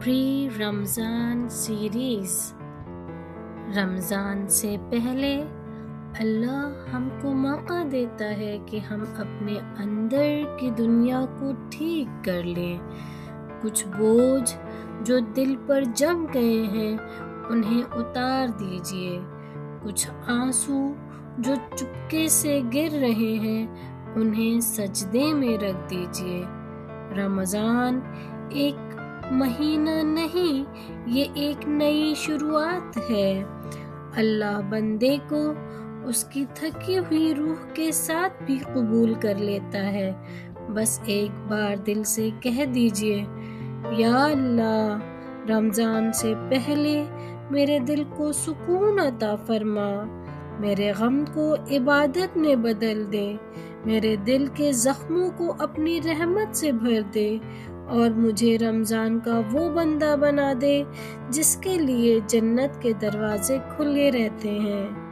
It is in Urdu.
پری رمضان سیریز۔ رمضان سے پہلے اللہ ہم کو موقع دیتا ہے کہ ہم اپنے اندر کی دنیا کو ٹھیک کر لیں۔ کچھ بوجھ جو دل پر جم گئے ہیں انہیں اتار دیجیے۔ کچھ آنسو جو چپکے سے گر رہے ہیں انہیں سجدے میں رکھ دیجیے۔ رمضان ایک مہینہ نہیں، یہ ایک نئی شروعات ہے۔ اللہ بندے کو اس کی تھکی ہوئی روح کے ساتھ بھی قبول کر لیتا ہے۔ بس ایک بار دل سے کہہ دیجئے، یا اللہ، رمضان سے پہلے میرے دل کو سکون عطا فرما، میرے غم کو عبادت میں بدل دے، میرے دل کے زخموں کو اپنی رحمت سے بھر دے، اور مجھے رمضان کا وہ بندہ بنا دے جس کے لیے جنت کے دروازے کھلے رہتے ہیں۔